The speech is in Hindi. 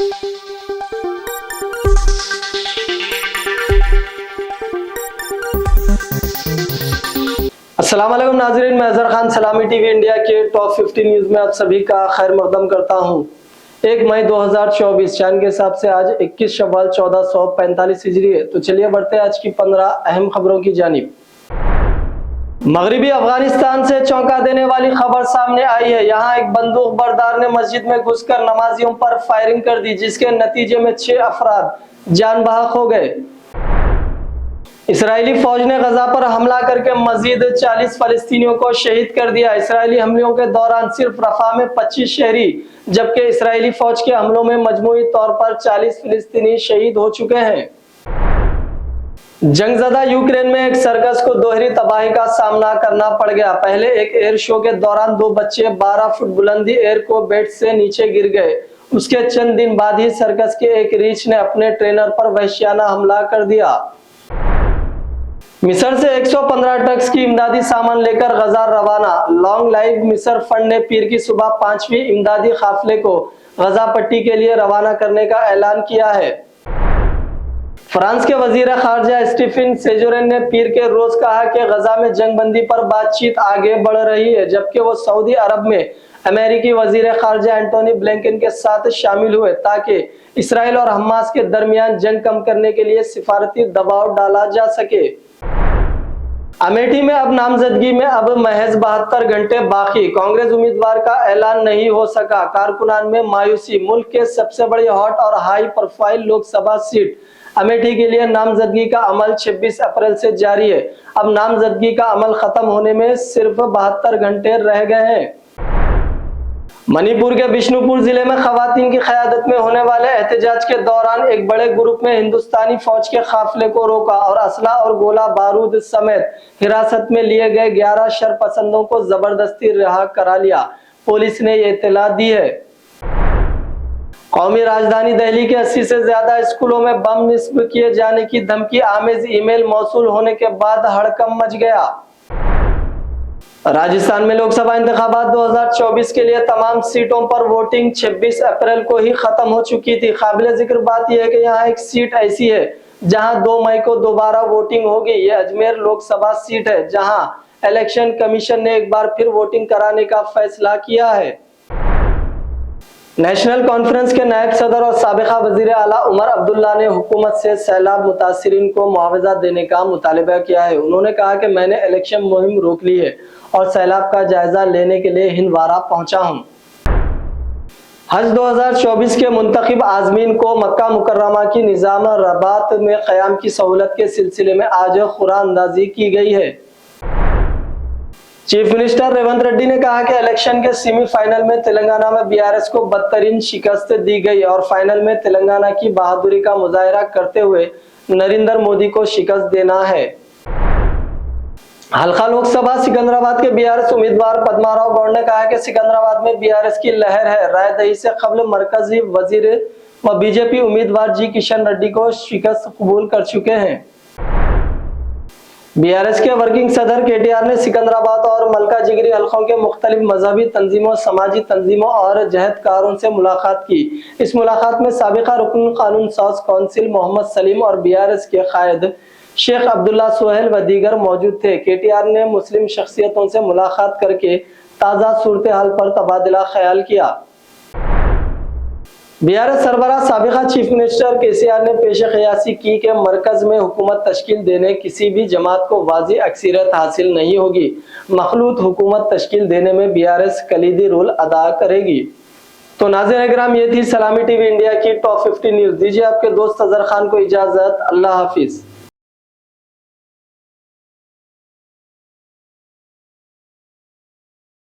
अस्सलाम वालेकुम नाज़रीन, मैं अजहर खान सलामी टीवी इंडिया के टॉप 50 न्यूज में आप सभी का खैर मकदम करता हूं। 1 मई 2024 चांद के हिसाब से आज 21 शव्वाल 1445 हिजरी है। तो चलिए बढ़ते हैं आज की 15 अहम खबरों की जानिब। मगरिबी अफगानिस्तान से चौंका देने वाली खबर सामने आई है। यहाँ एक बंदूक बरदार ने मस्जिद में घुसकर नमाजियों पर फायरिंग कर दी, जिसके नतीजे में 6 अफराद जान बहक हो गए। इसराइली फौज ने गजा पर हमला करके मजीद 40 फलस्तीनियों को शहीद कर दिया। इसराइली हमलों के दौरान सिर्फ रफा में 25 शहरी, जबकि इसराइली फौज के हमलों में मजमूई तौर पर 40 फिलिस्तीनी शहीद हो चुके हैं। जंगज़दा यूक्रेन में एक सर्कस को दोहरी तबाही का सामना करना पड़ गया। पहले एक एयर शो के दौरान 2 बच्चे 12 फुट बुलंदी एयर को बेड से नीचे गिर गए। उसके चंद दिन बाद ही सर्कस के एक रीछ ने अपने ट्रेनर पर वहशियाना हमला कर दिया। मिस्र से 115 ट्रक्स की इमदादी सामान लेकर गजा रवाना। लॉन्ग लाइफ मिस्र फंड ने पीर की सुबह 5वीं इमदादी काफिले को गजा पट्टी के लिए रवाना करने का ऐलान किया है। फ्रांस के वजीर खारजा स्टीफन सेजोरेन ने पीर के रोज कहा कि गजा में जंगबंदी पर बातचीत आगे बढ़ रही है, जबकि वो सऊदी अरब में अमेरिकी वजीर खारजा एंटोनी ब्लिंकन के साथ शामिल हुए ताकि इसराइल और हमास के दरमियान जंग कम करने के लिए सिफारती दबाव डाला जा सके। अमेठी में अब नामजदगी में अब महज 72 घंटे बाकी। कांग्रेस उम्मीदवार का ऐलान नहीं हो सका। कारकुनान में मायूसी। मुल्क के सबसे बड़ी हॉट और high profile Lok Sabha seat Amethi के लिए नामजदगी का अमल 26 अप्रैल से जारी है। अब नामजदगी का अमल खत्म होने में सिर्फ 72 घंटे रह गए हैं। मणिपुर के बिष्णुपुर जिले में खवातीन की क़यादत में होने वाले एहतजाज के दौरान एक बड़े ग्रुप में हिंदुस्तानी फौज के काफिले को रोका और असला और गोला बारूद समेत हिरासत में लिए गए 11 शरपसंदों को जबरदस्ती रिहा करा लिया। पुलिस ने ये इत्तला दी है। कौमी राजधानी दिल्ली के 80 से ज्यादा स्कूलों में बम निस्ब किए जाने की धमकी आमेज ईमेल मौसूल होने के बाद हड़कंप मच गया। राजस्थान में लोकसभा इंतखाबात 2024 के लिए तमाम सीटों पर वोटिंग 26 अप्रैल को ही खत्म हो चुकी थी। काबिल जिक्र बात यह है कि यहाँ एक सीट ऐसी है जहाँ 2 मई को दोबारा वोटिंग होगी। यह अजमेर लोकसभा सीट है, जहाँ इलेक्शन कमीशन ने एक बार फिर वोटिंग कराने का फैसला किया है। नेशनल कॉन्फ्रेंस के नायब सदर और साबिका वजीर आला उमर अब्दुल्ला ने हुकूमत से सैलाब मुतासिरीन को मुआवजा देने का मुतालिबा किया है। उन्होंने कहा कि मैंने इलेक्शन मुहिम रोक ली है और सैलाब का जायजा लेने के लिए हिंदवारा पहुंचा हूं। हज 2024 के मुंतखब आज़मीन को मक्का मुकर्रमा की निज़ाम रबात में क़याम की सहूलत के सिलसिले में आज खुरान अंदाजी की गई है। चीफ मिनिस्टर रेवंत रेड्डी ने कहा कि इलेक्शन के सेमीफाइनल में तेलंगाना में बीआरएस को बदतरीन शिकस्त दी गई और फाइनल में तेलंगाना की बहादुरी का मुजाहिरा करते हुए नरेंद्र मोदी को शिकस्त देना है। हल्का लोकसभा सिकंदराबाद के बीआरएस उम्मीदवार पद्माराव गौड़ ने कहा कि सिकंदराबाद में बीआरएस की लहर है। राय दही से कबल मरकजी वजीर व बीजेपी उम्मीदवार जी किशन रेड्डी को शिकस्त कबूल कर चुके हैं। बीआरएस के वर्किंग सदर केटीआर ने सिकंदराबाद और मलका जिगरी हल्कों के मुख्तलिफ मजहबी तंजीमों, समाजी तंजीमों और जहदकारों से मुलाकात की। इस मुलाकात में साबिका रुकन कानून साज कौंसिल मोहम्मद सलीम और बीआरएस के कायद शेख अब्दुल्ला सोहेल व दीगर मौजूद थे। केटीआर ने मुस्लिम शख्सियतों से मुलाकात करके ताज़ा सूरत हाल पर तबादला ख्याल किया। बीआरएस सरबराह साबिका चीफ मिनिस्टर केसीआर ने पेश क़यासी की कि मरकज में हुकूमत तश्कील देने किसी भी जमात को वाज़ी अक्सरियत हासिल नहीं होगी। मखलूत हुकूमत तश्कील देने में बीआरएस कलीदी रोल अदा करेगी। तो नाज़रीन इकराम, ये थी सलामी टीवी इंडिया की टॉप 50 न्यूज़। दीजिए आपके दोस्त अजहर खान को इजाज़त। अल्लाह हाफिज़।